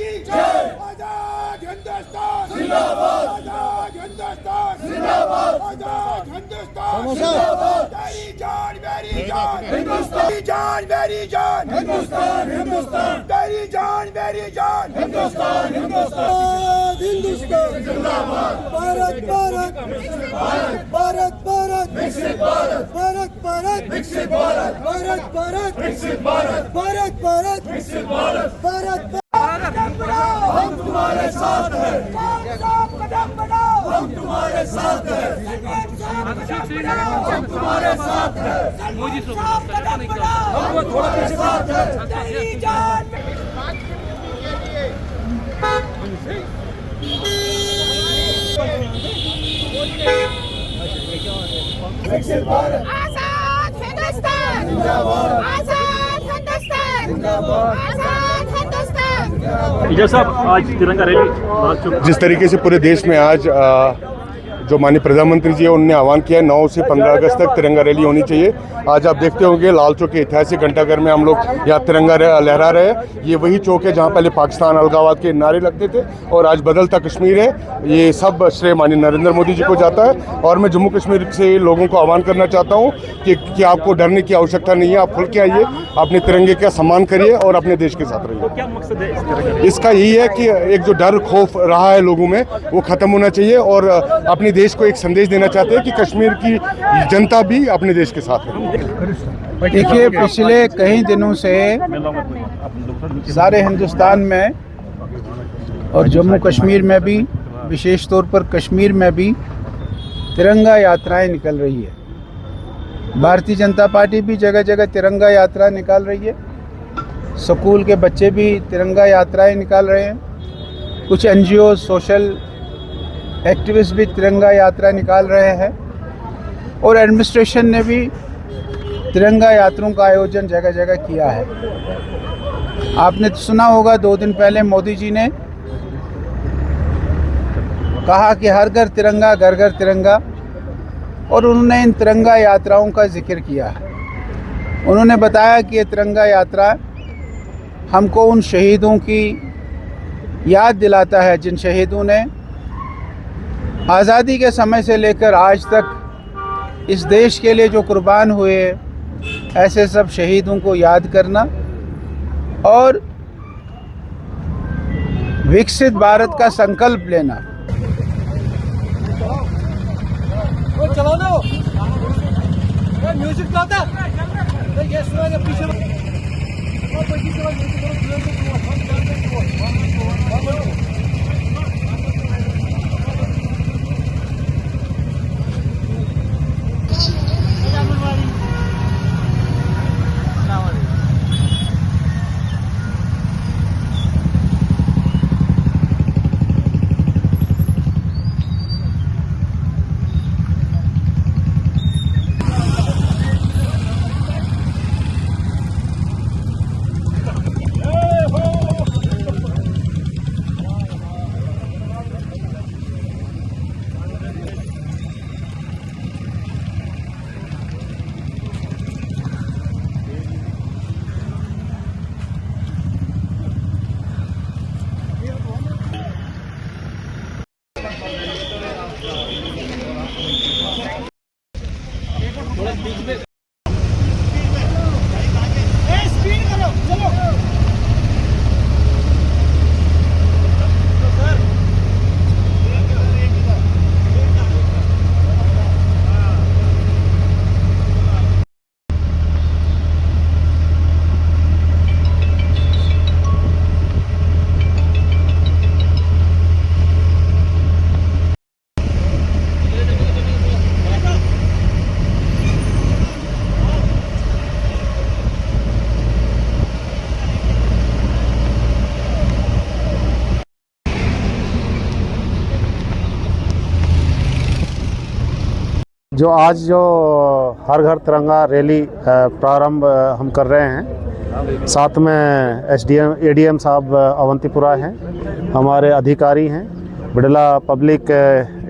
आजाद हिंदुस्तान जिंदाबाद, आजाद हिंदुस्तान जिंदाबाद, आजाद हिंदुस्तान जिंदाबाद, तेरी जान मेरी जान हिंदुस्तान, तेरी जान मेरी जान हिंदुस्तान, हिंदुस्तान तेरी जान मेरी जान हिंदुस्तान, हिंदुस्तान हिंदुस्तान जिंदाबाद, भारत भारत भारत भारत विकसित भारत, भारत भारत विकसित भारत, भारत भारत विकसित भारत, भारत भारत विकसित भारत, भारत कदम बढ़ाओ हम तुम्हारे साथ हैं, कदम बढ़ाओ हम तुम्हारे साथ हैं, कदम बढ़ाओ हम तुम्हारे साथ हैं, कदम बढ़ाओ हम तुम्हारे साथ हैं, तेरी जान विकसित भारत, आजाद हिंदुस्तान जिंदाबाद, आजाद हिंदुस्तान जिंदाबाद, आजाद हिंदुस्तान। इजाज़ साहब, आज तिरंगा रैली लाल चौक जिस तरीके से पूरे देश में आज जो माननीय प्रधानमंत्री जी है उन्होंने आह्वान किया है 9 से 15 अगस्त तक तिरंगा रैली होनी चाहिए। आज आप देखते होंगे लाल चौक के ऐतिहासिक घंटाघर में हम लोग यहाँ तिरंगा लहरा रहे हैं। ये वही चौक है जहाँ पहले पाकिस्तान अलगाववाद के नारे लगते थे और आज बदलता कश्मीर है। ये सब श्रेय माननीय नरेंद्र मोदी जी को जाता है और मैं जम्मू कश्मीर से लोगों को आह्वान करना चाहता हूँ कि आपको डरने की आवश्यकता नहीं है। आप खुल के आइए, अपने तिरंगे का सम्मान करिए और अपने देश के साथ रहिए। क्या मकसद है इस तिरंगे रैली? इसका यही है कि एक जो डर खौफ रहा है लोगों में वो खत्म होना चाहिए और अपने देश को एक संदेश देना चाहते हैं कि कश्मीर की जनता भी अपने देश के साथ है। देखिए, पिछले कई दिनों से सारे हिंदुस्तान में और जम्मू कश्मीर में भी, विशेष तौर पर कश्मीर में भी तिरंगा यात्राएं निकल रही है। भारतीय जनता पार्टी भी जगह जगह तिरंगा यात्रा निकाल रही है। स्कूल के बच्चे भी तिरंगा यात्राएं निकाल रहे हैं। कुछ NGO, सोशल एक्टिविस्ट भी तिरंगा यात्रा निकाल रहे हैं और एडमिनिस्ट्रेशन ने भी तिरंगा यात्राओं का आयोजन जगह जगह किया है। आपने सुना होगा 2 दिन पहले मोदी जी ने कहा कि हर घर तिरंगा, घर घर तिरंगा, और उन्होंने इन तिरंगा यात्राओं का जिक्र किया है। उन्होंने बताया कि ये तिरंगा यात्रा हमको उन शहीदों की याद दिलाता है जिन शहीदों ने आज़ादी के समय से लेकर आज तक इस देश के लिए जो कुर्बान हुए, ऐसे सब शहीदों को याद करना और विकसित भारत का संकल्प लेना। चलो ना म्यूजिक चलाता ये सुना पीछे जो आज हर घर तिरंगा रैली प्रारंभ हम कर रहे हैं, साथ में SDM ADM साहब अवंतीपुरा हैं, हमारे अधिकारी हैं, बिड़ला पब्लिक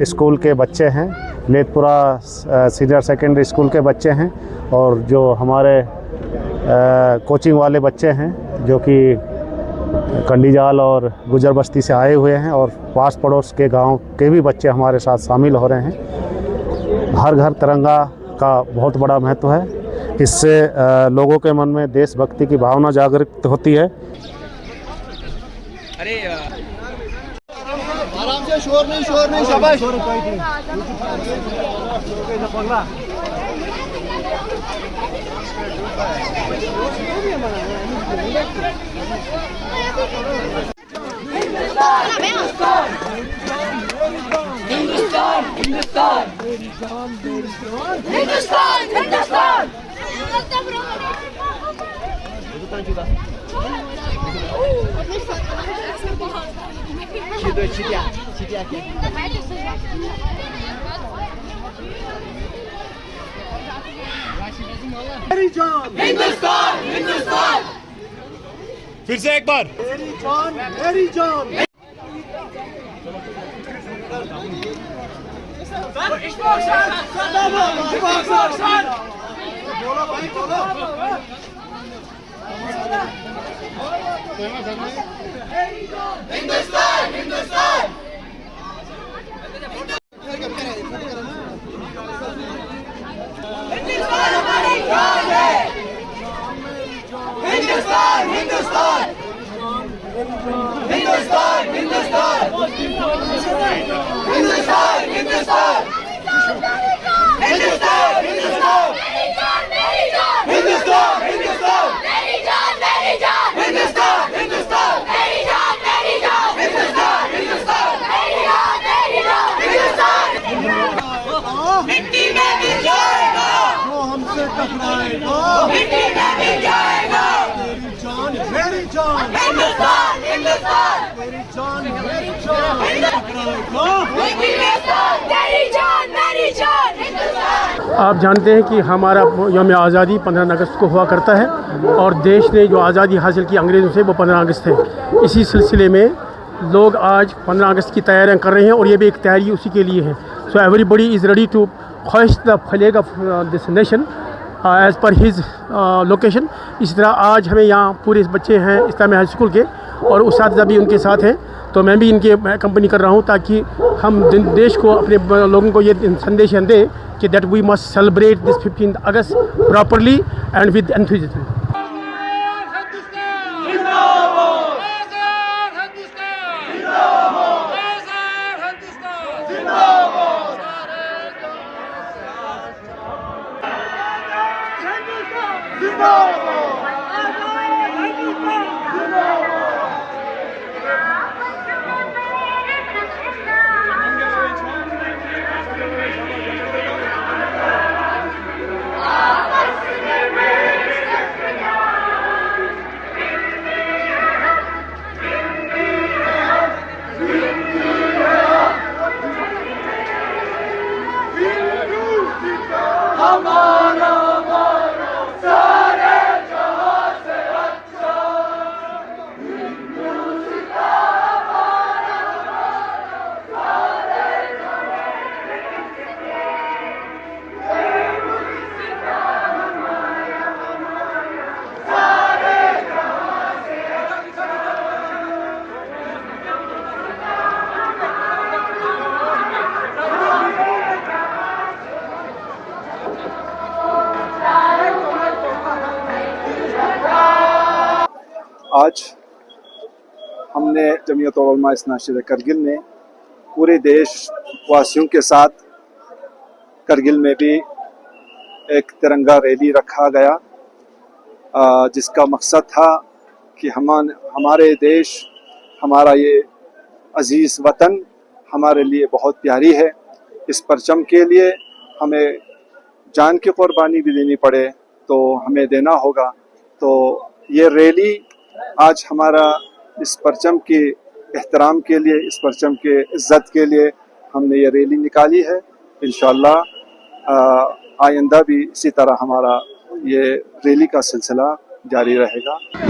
स्कूल के बच्चे हैं, लेतपुरा सीनियर सेकेंडरी स्कूल के बच्चे हैं और जो हमारे कोचिंग वाले बच्चे हैं जो कि कंडीजाल और गुजर बस्ती से आए हुए हैं और पास पड़ोस के गांव के भी बच्चे हमारे साथ शामिल हो रहे हैं। हर घर तिरंगा का बहुत बड़ा महत्व है। इससे लोगों के मन में देशभक्ति की भावना जागृत होती है। आराम से, शोर नहीं शाबाश। फिर से एक बार मेरी जान। बोलो भाई बोलो। हिंदुस्तान हिंदुस्तान। हिंदुस्तान हमारी जान है। हिंदुस्तान हिंदुस्तान हिंदुस्तान हिंदुस्तान हिंदुस्तान हिंदुस्तान हिंदुस्तान हिंदुस्तान हिंदुस्तान हिंदुस्तान मेरी जान मेरी जान हिंदुस्तान हिंदुस्तान मेरी जान मेरी जान हिंदुस्तान हिंदुस्तान मेरी जान मेरी जान हिंदुस्तान मिट्टी में मिल जाएगा जो हमसे टकराएगा, मिट्टी में मिल जाएगा तेरी जान मेरी जान हिंदुस्तान हिंदुस्तान मेरी जान मेरी जान टकराएगा मिट्टी में तेरी जान मेरी जान हिंदुस्तान। आप जानते हैं कि हमारा यौम आज़ादी 15 अगस्त को हुआ करता है और देश ने जो आज़ादी हासिल की अंग्रेज़ों से वो 15 अगस्त है। इसी सिलसिले में लोग आज 15 अगस्त की तैयारियां कर रहे हैं और ये भी एक तैयारी उसी के लिए है। So everybody is ready to hoist the flag of this nation as per his location. इसी तरह आज हमें यहाँ पूरे बच्चे हैं इस्लामी हाई स्कूल के और उस्ताद भी उनके साथ हैं, तो मैं भी इनके कंपनी कर रहा हूँ ताकि हम देश को अपने लोगों को ये संदेश दें कि that we must celebrate this 15 अगस्त प्रॉपरली एंड विद एंथुसियाज्म। आज हमने जमीयत उलमा इस्लाह शहर करगिल ने पूरे देशवासियों के साथ करगिल में भी एक तिरंगा रैली रखा गया, जिसका मकसद था कि हमारे देश, हमारा ये अजीज़ वतन हमारे लिए बहुत प्यारी है। इस परचम के लिए हमें जान की कुर्बानी भी देनी पड़े तो हमें देना होगा। तो ये रैली आज हमारा इस परचम के एहतराम के लिए, इस परचम के इज़्ज़त के लिए हमने ये रैली निकाली है। इंशाअल्लाह आइंदा भी इसी तरह हमारा ये रैली का सिलसिला जारी रहेगा।